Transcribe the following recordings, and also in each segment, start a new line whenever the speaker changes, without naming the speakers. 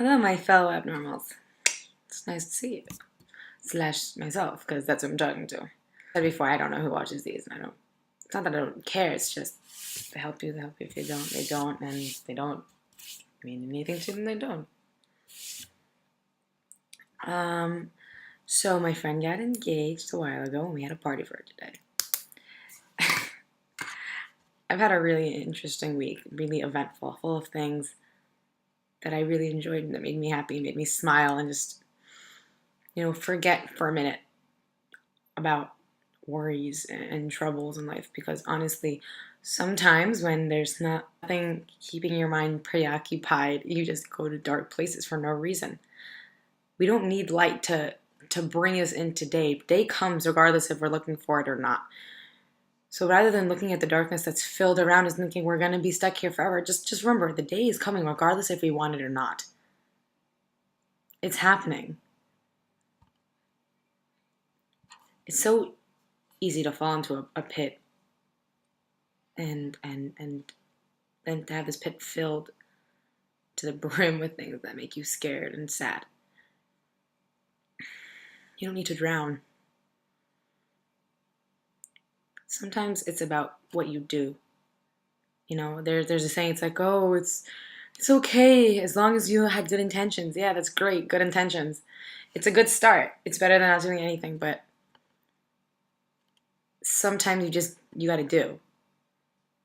Hello, my fellow abnormals. It's nice to see you. Slash myself, because that's what I'm talking to. I said before, I don't know who watches these, and I don't. It's not that I don't care. It's just they help you. They help you. If they don't, they don't, and if they don't mean anything to them, they don't. So my friend got engaged a while ago, and we had a party for her today. I've had a really interesting week, really eventful, full of things that I really enjoyed and that made me happy, made me smile, and just, forget for a minute about worries and troubles in life. Because honestly, sometimes when there's nothing keeping your mind preoccupied, you just go to dark places for no reason. We don't need light to bring us into day. Day comes regardless if we're looking for it or not. So rather than looking at the darkness that's filled around us thinking we're going to be stuck here forever, just remember the day is coming regardless if we want it or not. It's happening. It's so easy to fall into a pit and then to have this pit filled to the brim with things that make you scared and sad. You don't need to drown. Sometimes it's about what you do. There's a saying, it's like, oh, it's okay as long as you had good intentions. Yeah, that's great, good intentions. It's a good start. It's better than not doing anything, but sometimes you gotta do.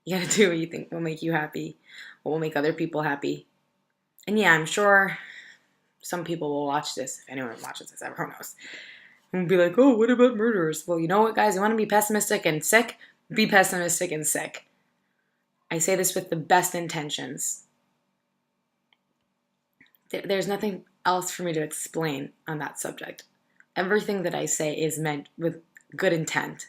You gotta do what you think will make you happy, what will make other people happy. And yeah, I'm sure some people will watch this, if anyone watches this ever, who knows. And be like, oh, what about murderers? Well, you know what, guys? You want to be pessimistic and sick? Be pessimistic and sick. I say this with the best intentions. There's nothing else for me to explain on that subject. Everything that I say is meant with good intent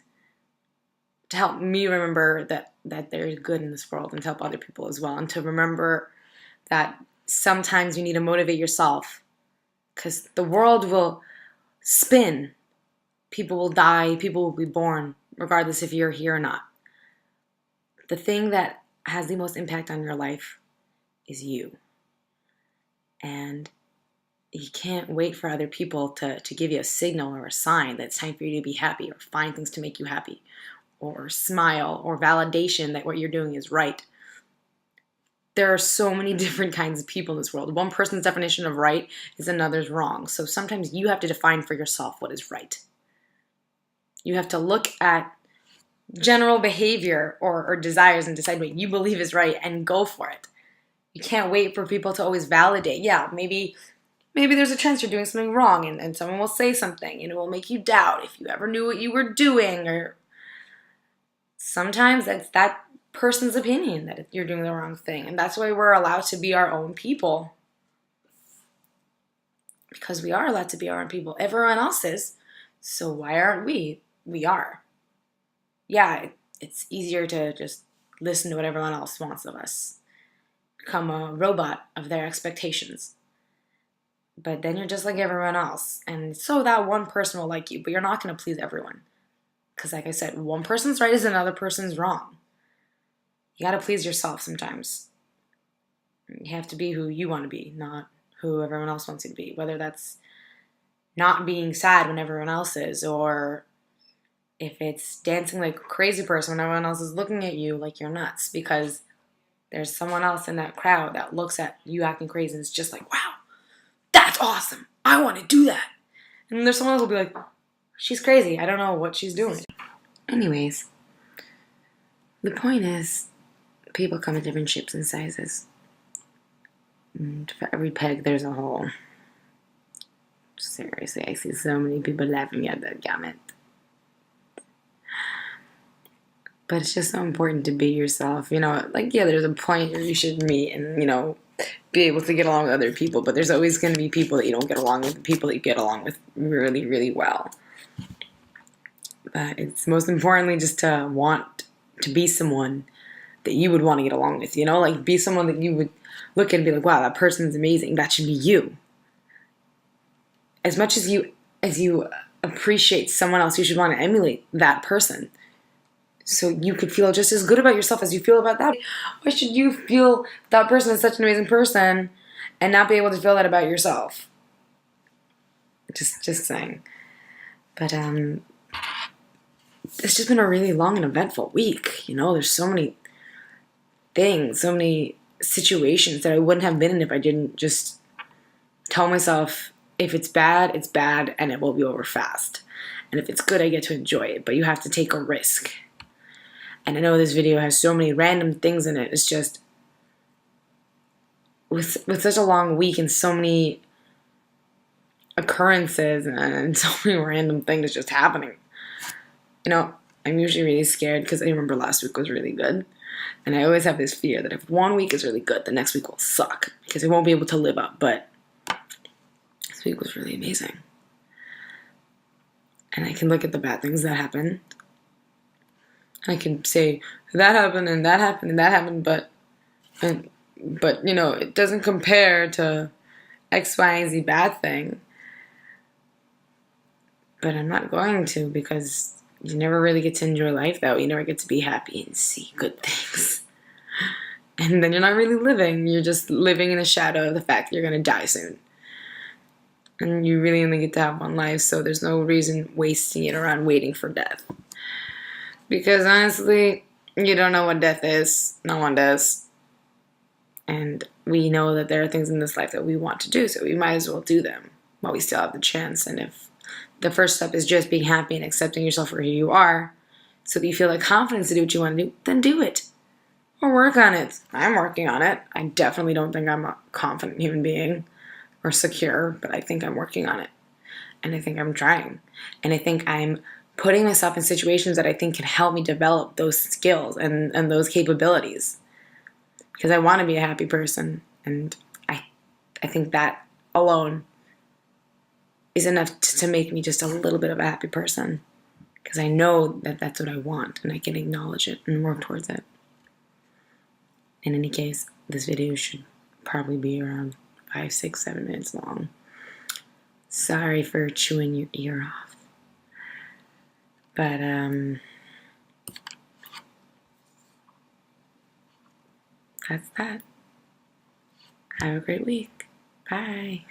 to help me remember that there's good in this world and to help other people as well. And to remember that sometimes you need to motivate yourself because the world will spin. People will die. People will be born, regardless if you're here or not. The thing that has the most impact on your life is you. And you can't wait for other people to give you a signal or a sign that it's time for you to be happy or find things to make you happy or smile or validation that what you're doing is right. There are so many different kinds of people in this world. One person's definition of right is another's wrong. So sometimes you have to define for yourself what is right. You have to look at general behavior or desires and decide what you believe is right and go for it. You can't wait for people to always validate. Yeah, maybe there's a chance you're doing something wrong and someone will say something and it will make you doubt if you ever knew what you were doing. Or sometimes that's that person's opinion that you're doing the wrong thing. And that's why we're allowed to be our own people. Because we are allowed to be our own people. Everyone else is. So why aren't we? We are. Yeah, it's easier to just listen to what everyone else wants of us. Become a robot of their expectations. But then you're just like everyone else. And so that one person will like you, but you're not going to please everyone. Because like I said, one person's right is another person's wrong. You got to please yourself sometimes. You have to be who you want to be, not who everyone else wants you to be. Whether that's not being sad when everyone else is, or if it's dancing like a crazy person when everyone else is looking at you like you're nuts because there's someone else in that crowd that looks at you acting crazy and is just like, wow, that's awesome. I want to do that. And there's someone else who'll be like, she's crazy. I don't know what she's doing. Anyways, the point is, people come in different shapes and sizes. And for every peg, there's a hole. Seriously, I see so many people laughing at that comment. But it's just so important to be yourself. There's a point where you should meet and, be able to get along with other people. But there's always going to be people that you don't get along with, people that you get along with really, really well. But it's most importantly just to want to be someone that you would want to get along with. Be someone that you would look at and be like, wow, that person's amazing. That should be you. As much as you appreciate someone else, you should want to emulate that person. So you could feel just as good about yourself as you feel about that. Why should you feel that person is such an amazing person and not be able to feel that about yourself. Just saying. But it's just been a really long and eventful week. There's so many things, so many situations that I wouldn't have been in if I didn't just tell myself, if it's bad, it's bad, and it will be over fast. And if it's good, I get to enjoy it. But you have to take a risk. And I know this video has so many random things in it. It's just, with such a long week and so many occurrences and so many random things just happening. I'm usually really scared because I remember last week was really good. And I always have this fear that if one week is really good, the next week will suck because I won't be able to live up. But this week was really amazing. And I can look at the bad things that happened. I can say that happened and that happened and that happened, but it doesn't compare to X, Y, and Z bad thing. But I'm not going to, because you never really get to enjoy life that way. You never get to be happy and see good things. And then you're not really living. You're just living in the shadow of the fact that you're going to die soon. And you really only get to have one life, so there's no reason wasting it around waiting for death. Because honestly, you don't know what death is. No one does. And we know that there are things in this life that we want to do, so we might as well do them while we still have the chance. And if the first step is just being happy and accepting yourself for who you are, so that you feel like confidence to do what you want to do, then do it. Or work on it. I'm working on it. I definitely don't think I'm a confident human being or secure, but I think I'm working on it. And I think I'm trying. And I think I'm putting myself in situations that I think can help me develop those skills and those capabilities. Because I want to be a happy person. And I think that alone is enough to make me just a little bit of a happy person. Because I know that that's what I want, and I can acknowledge it and work towards it. In any case, this video should probably be around 5, 6, 7 minutes long. Sorry for chewing your ear off. But, that's that. Have a great week. Bye.